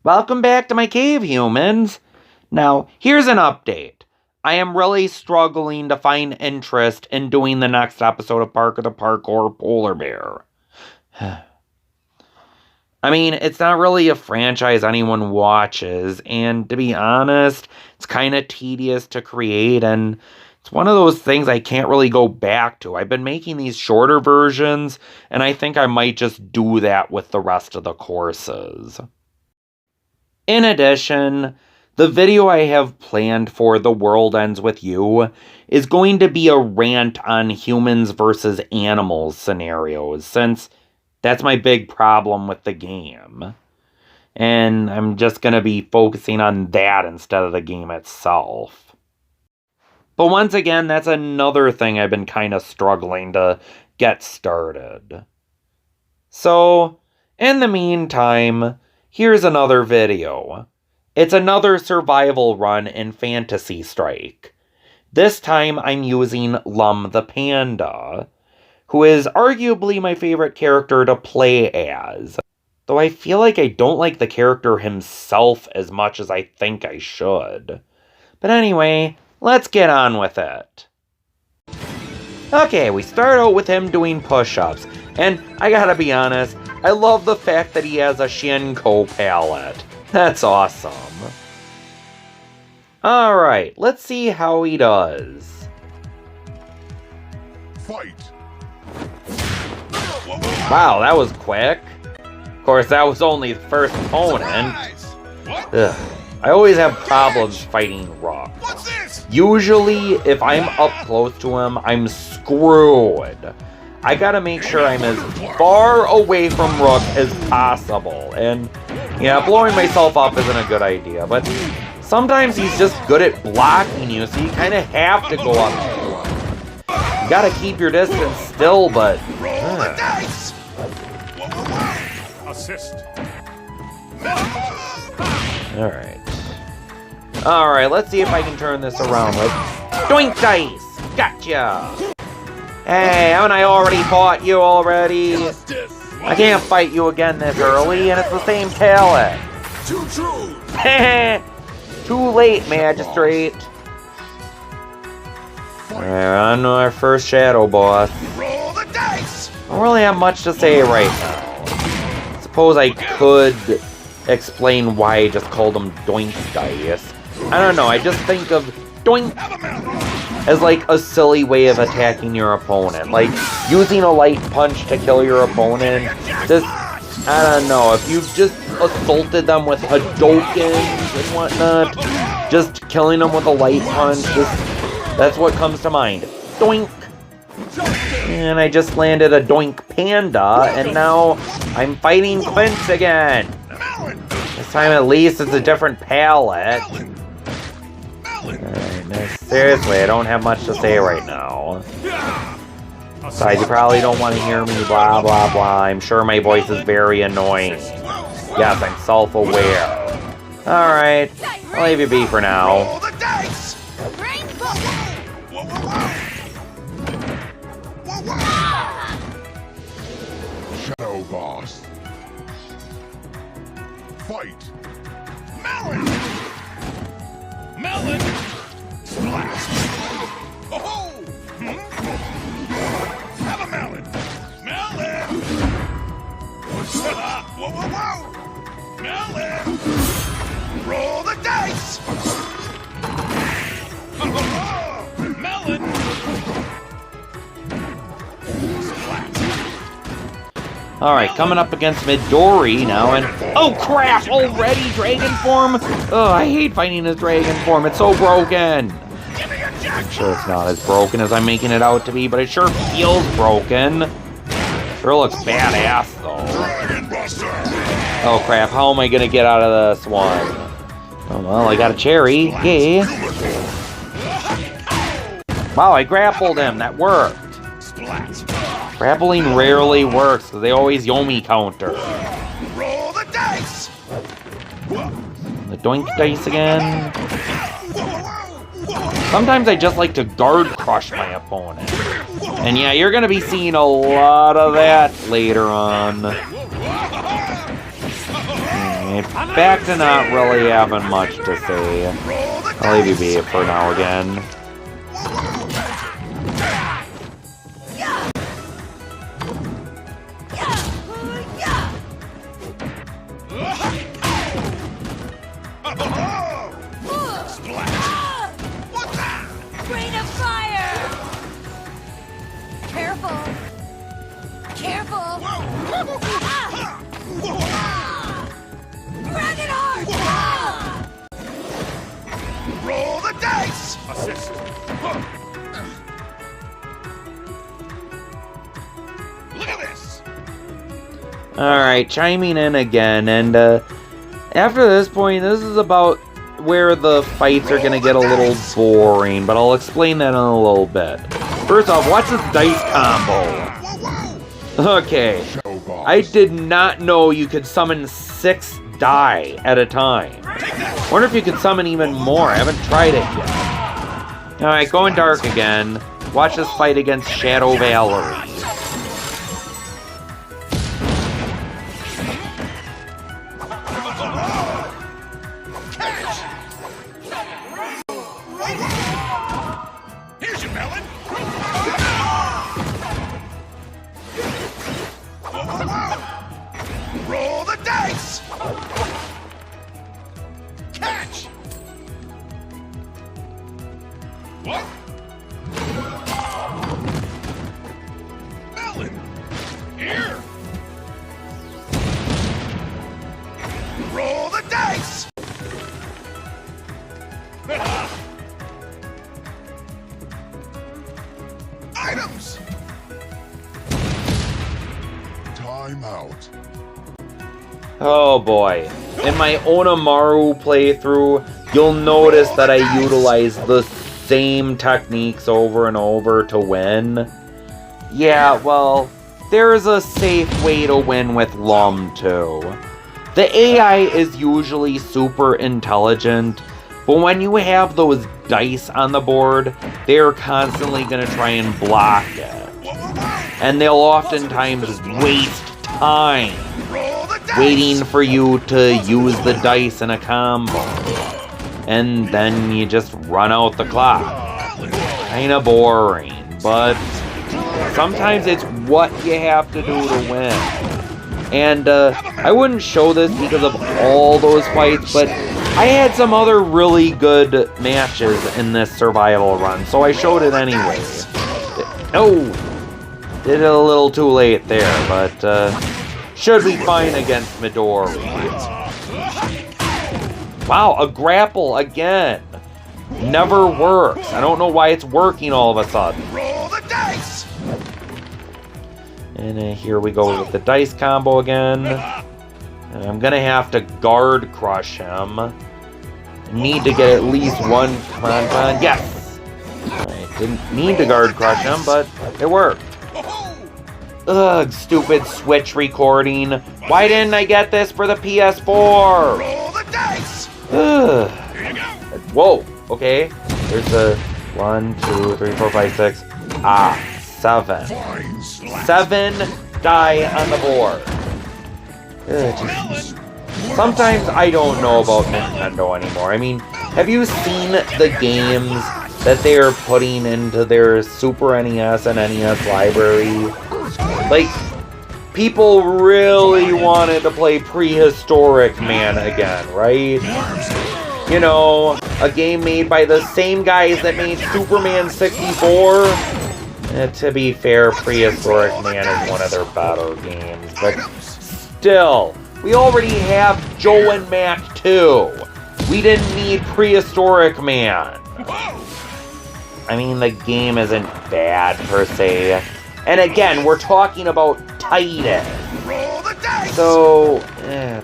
Welcome back to my cave, humans. Now, here's an update. I am really struggling to find interest in doing the next episode of Park of the Parkour Polar Bear. I mean, it's not really a franchise anyone watches, and to be honest, it's kind of tedious to create, and it's one of those things I can't really go back to. I've been making these shorter versions, and I think I might just do that with the rest of the courses. In addition, the video I have planned for The World Ends With You is going to be a rant on humans versus animals scenarios, since that's my big problem with the game. And I'm just going to be focusing on that instead of the game itself. But once again, that's another thing I've been kind of struggling to get started. So, in the meantime, here's another video. It's another survival run in Fantasy Strike. This time I'm using Lum the Panda, who is arguably my favorite character to play as. Though I feel like I don't like the character himself as much as I think I should. But anyway, let's get on with it. Okay, we start out with him doing push-ups, and I gotta be honest, I love the fact that he has a Shinko palette. That's awesome. Alright, let's see how he does. Fight. Wow, that was quick. Of course, that was only the first opponent. Ugh. I always have problems fighting Rook. What's this? Usually, if I'm up close to him, I'm screwed. I gotta make sure I'm as far away from Rook as possible. And, yeah, blowing myself up isn't a good idea. But sometimes he's just good at blocking you, so you kind of have to go up to him. You gotta keep your distance still, but... Roll the dice. Assist. Alright. Alright, let's see if I can turn this around. Doink dice! Gotcha! Hey, haven't I already fought you already? I can't fight you again this early, and it's the same palette. Too true. Too late, Magistrate. On to our first shadow boss. Roll the dice. I don't really have much to say right now. Suppose I could explain why I just called them Doink Dice. I don't know, I just think of Doink as like a silly way of attacking your opponent. Like, using a light punch to kill your opponent. Just, I don't know, if you've just assaulted them with Hadokens and whatnot, just killing them with a light punch, that's what comes to mind. Doink! And I just landed a Doink Panda, and now I'm fighting Quince again. This time at least it's a different palette. Alright, seriously, I don't have much to say right now. Besides, you probably don't want to hear me blah blah blah. I'm sure my voice is very annoying. Yes, I'm self-aware. Alright, I'll leave you be for now. Roll the dice. Shadow boss. Fight. Melon. Melon. Splash. Oh. Have a melon. Melon. Whoa, whoa, whoa. Melon. Roll the dice. Melon. Alright, coming up against Midori now, and... Oh crap! Already dragon form? Oh, I hate fighting his dragon form, it's so broken! I'm sure it's not as broken as I'm making it out to be, but it sure feels broken. Sure looks badass, though. Oh crap, how am I gonna get out of this one? Oh well, I got a cherry, yay! Wow, I grappled him, that worked! Grappling rarely works, because they always Yomi counter. Roll the dice. The Doink Dice again. Sometimes I just like to guard crush my opponent. And yeah, you're going to be seeing a lot of that later on. Alright, back to not really having much to say. Roll the I'll leave you dice. be for now again. Splash. What's that? Rain of fire! Careful! Careful! Ah! Drag it hard! Ah! Roll the dice. Assist. Look at this. Alright, chiming in again, and after this point, this is about where the fights are going to get a little boring, but I'll explain that in a little bit. First off, watch this dice combo. Okay, I did not know you could summon 6 die at a time. Wonder if you could summon even more. I haven't tried it yet. Alright, going dark again. Watch this fight against Shadow Valerie. Here's your melon. Roll the dice. Catch. What? Melon. Here. Roll the dice. Items. Time out. Oh boy. In my Onamaru playthrough, you'll notice that I utilize the same techniques over and over to win. Yeah, well, there's a safe way to win with Lum too. The AI is usually super intelligent, but when you have those dice on the board, they're constantly going to try and block it. And they'll oftentimes waste time Roll the dice. waiting for you to use the dice in a combo. And then you just run out the clock. Kinda boring, but sometimes it's what you have to do to win. And I wouldn't show this because of all those fights, but I had some other really good matches in this survival run, so I showed it anyway. Oh! Did it a little too late there, but should be fine against Midori. Wow, a grapple again. Never works. I don't know why it's working all of a sudden. Roll the dice. And here we go with the dice combo again. And I'm gonna have to guard crush him. Need to get at least one. Come on, come on. Yes! I didn't need to guard crush him, but it worked. Ugh, stupid Switch recording. Why didn't I get this for the PS4? Roll the dice. Ugh. Here you go. Whoa, okay. There's the 1, 2, 3, 4, 5, 6. Ah, 7. Fine slap. 7 die on the board. Ugh, just- Sometimes I don't know about Nintendo anymore. I mean, have you seen the games that they're putting into their Super NES and NES library? Like, people really wanted to play Prehistoric Man again, right? You know, a game made by the same guys that made Superman 64. To be fair, Prehistoric Man is one of their better games, but still, we already have Joe and Mac 2. We didn't need Prehistoric Man. I mean, the game isn't bad per se. And again, we're talking about Titan. Roll the dice. So,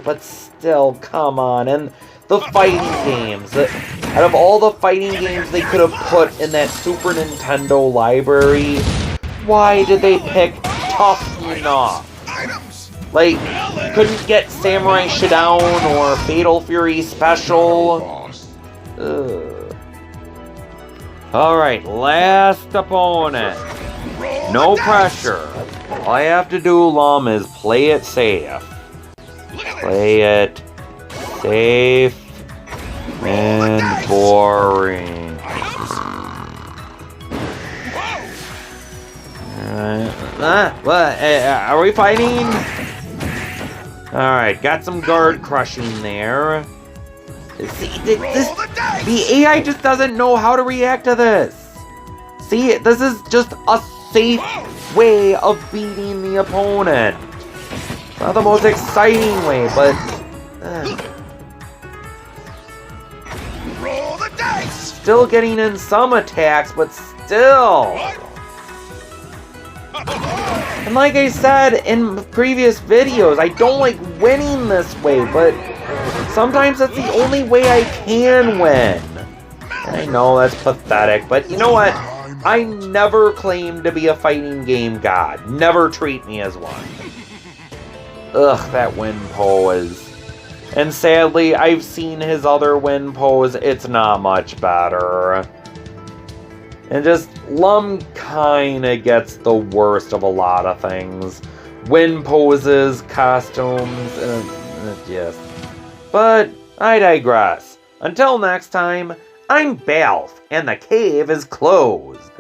but still, come on. And the fighting games. Out of all the fighting games they could have put in that Super Nintendo library, why did they pick Tough Enough? Items. Like, couldn't get Samurai Shodown or Fatal Fury Special? Ugh. Alright, last opponent. Roll No the dice. pressure. All I have to do, Lum, is play it safe. Look at this. Play it Safe and boring. What? Are we fighting? Alright, got some guard crushing there. See, the AI just doesn't know how to react to this. See, this is just a safe way of beating the opponent. Not the most exciting way, but... Roll the dice! Still getting in some attacks, but still... And like I said in previous videos, I don't like winning this way, but sometimes that's the only way I can win. I know that's pathetic, but you know what? I never claimed to be a fighting game god. Never treat me as one. Ugh, that win pose. And sadly, I've seen his other win pose. It's not much better. And just, Lum kinda gets the worst of a lot of things. Win poses, costumes, yes. But, I digress. Until next time, I'm Balf, and the cave is closed.